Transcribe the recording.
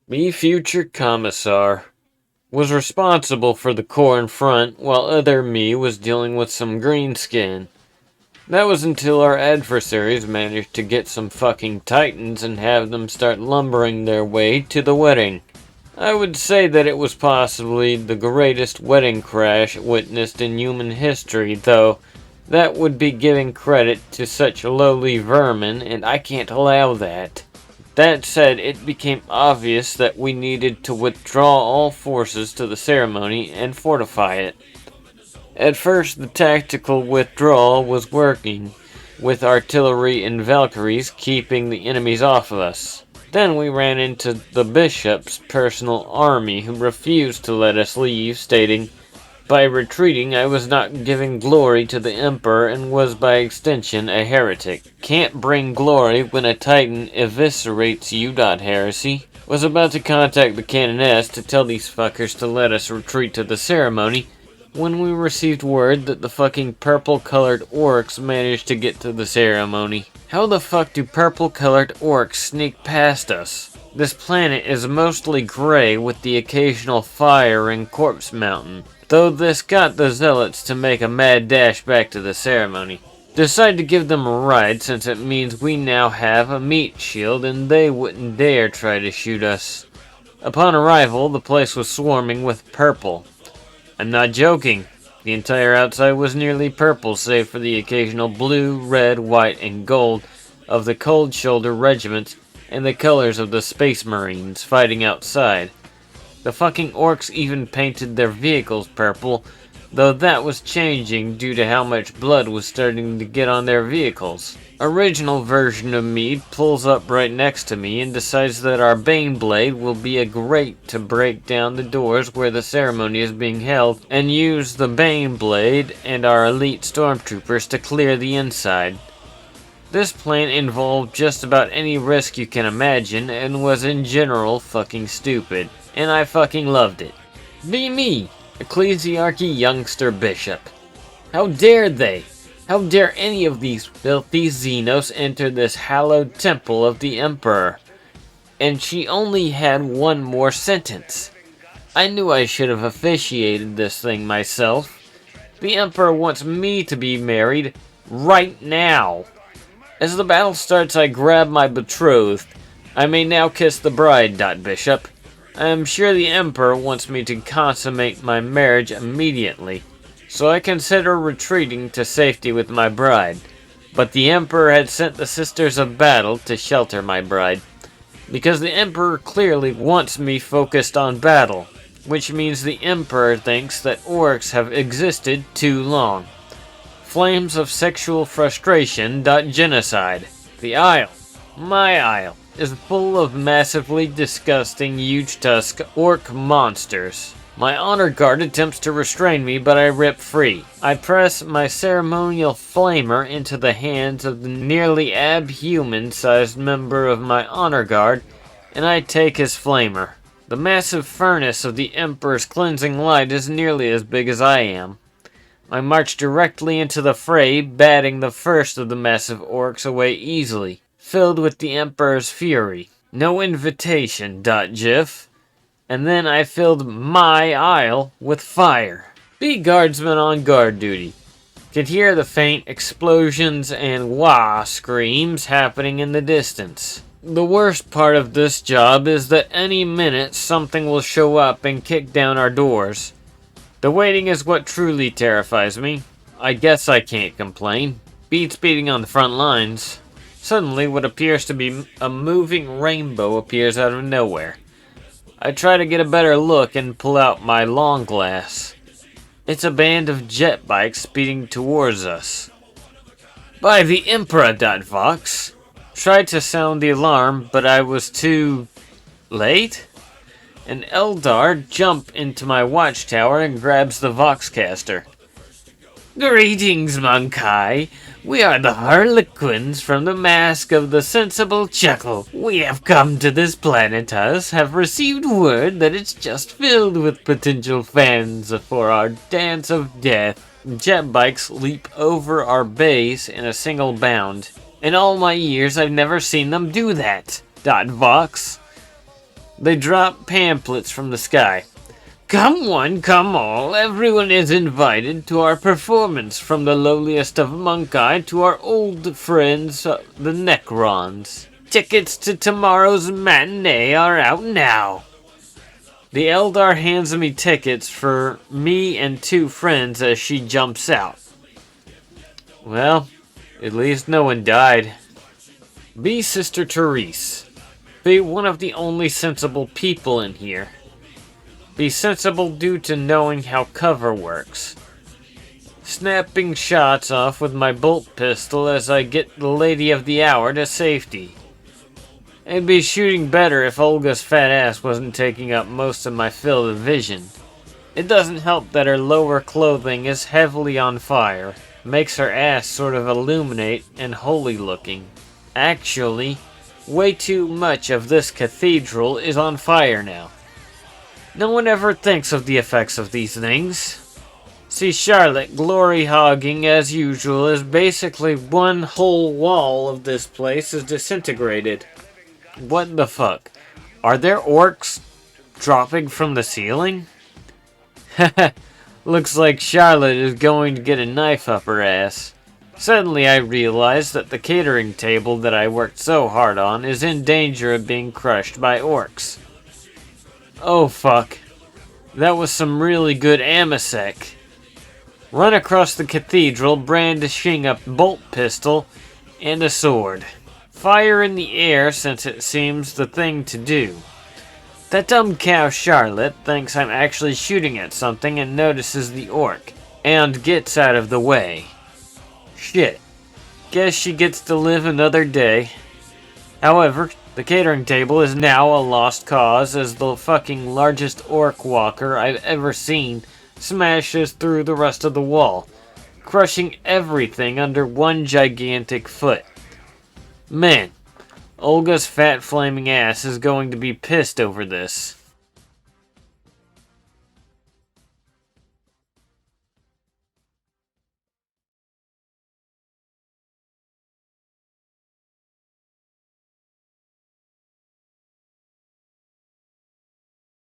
Me future commissar was responsible for the core in front while other me was dealing with some green skin. That was until our adversaries managed to get some fucking titans and have them start lumbering their way to the wedding. I would say that it was possibly the greatest wedding crash witnessed in human history, though that would be giving credit to such lowly vermin, and I can't allow that. That said, it became obvious that we needed to withdraw all forces to the ceremony and fortify it. At first, the tactical withdrawal was working, with artillery and Valkyries keeping the enemies off of us. Then we ran into the bishop's personal army, who refused to let us leave, stating, "By retreating, I was not giving glory to the Emperor and was by extension a heretic. Can't bring glory when a titan eviscerates you. Heresy." Was about to contact the canoness to tell these fuckers to let us retreat to the ceremony when we received word that the fucking purple-colored orcs managed to get to the ceremony. How the fuck do purple-colored orcs sneak past us? This planet is mostly gray with the occasional fire in Corpse Mountain, though this got the zealots to make a mad dash back to the ceremony. Decide to give them a ride since it means we now have a meat shield and they wouldn't dare try to shoot us. Upon arrival, the place was swarming with purple. I'm not joking. The entire outside was nearly purple, save for the occasional blue, red, white, and gold of the Cold Shoulder regiments and the colors of the Space Marines fighting outside. The fucking orcs even painted their vehicles purple, though that was changing due to how much blood was starting to get on their vehicles. Original version of me pulls up right next to me and decides that our Baneblade will be a grate to break down the doors where the ceremony is being held and use the Baneblade and our elite stormtroopers to clear the inside. This plan involved just about any risk you can imagine and was in general fucking stupid, and I fucking loved it. Be me, Ecclesiarchy youngster bishop. How dare they? How dare any of these filthy Xenos enter this hallowed temple of the Emperor? And she only had one more sentence. I knew I should have officiated this thing myself. The Emperor wants me to be married right now. As the battle starts, I grab my betrothed. I may now kiss the bride, Bishop. I am sure the Emperor wants me to consummate my marriage immediately, so I consider retreating to safety with my bride. But the Emperor had sent the Sisters of Battle to shelter my bride, because the Emperor clearly wants me focused on battle, which means the Emperor thinks that orcs have existed too long. Flames of sexual frustration. Genocide. The Isle, my Isle, is full of massively disgusting huge-tusk orc monsters. My honor guard attempts to restrain me, but I rip free. I press my ceremonial flamer into the hands of the nearly abhuman-sized member of my honor guard, and I take his flamer. The massive furnace of the Emperor's cleansing light is nearly as big as I am. I march directly into the fray, batting the first of the massive orcs away easily, filled with the Emperor's fury. No invitation. GIF. And then I filled my Isle with fire. Be guardsmen on guard duty. Could hear the faint explosions and wah screams happening in the distance. The worst part of this job is that any minute something will show up and kick down our doors. The waiting is what truly terrifies me. I guess I can't complain. Beats beating on the front lines. Suddenly, what appears to be a moving rainbow appears out of nowhere. I try to get a better look and pull out my long glass. It's a band of jet bikes speeding towards us. By the Emperor, Vox. Tried to sound the alarm, but I was too late? An Eldar jumps into my watchtower and grabs the Voxcaster. Greetings, Monkai. We are the Harlequins from the Mask of the Sensible Chuckle. We have come to this planet, have received word that it's just filled with potential fans for our Dance of Death. Jet bikes leap over our base in a single bound. In all my years, I've never seen them do that. Vox. They drop pamphlets from the sky. Come one, come all, everyone is invited to our performance, from the lowliest of Monkai to our old friends, the Necrons. Tickets to tomorrow's matinee are out now. The Eldar hands me tickets for me and 2 friends as she jumps out. Well, at least no one died. Be Sister Therese. Be one of the only sensible people in here. Be sensible due to knowing how cover works. Snapping shots off with my bolt pistol as I get the lady of the hour to safety. It'd be shooting better if Olga's fat ass wasn't taking up most of my field of vision. It doesn't help that her lower clothing is heavily on fire. Makes her ass sort of illuminate and holy looking. Actually, way too much of this cathedral is on fire now. No one ever thinks of the effects of these things. See, Charlotte glory hogging as usual as basically one whole wall of this place is disintegrated. What the fuck? Are there orcs dropping from the ceiling? Looks like Charlotte is going to get a knife up her ass. Suddenly I realize that the catering table that I worked so hard on is in danger of being crushed by orcs. Oh fuck. That was some really good Amasek. Run across the cathedral brandishing a bolt pistol and a sword. Fire in the air since it seems the thing to do. That dumb cow Charlotte thinks I'm actually shooting at something and notices the orc, and gets out of the way. Shit. Guess she gets to live another day. However, the catering table is now a lost cause as the fucking largest orc walker I've ever seen smashes through the rest of the wall, crushing everything under one gigantic foot. Man, Olga's fat flaming ass is going to be pissed over this.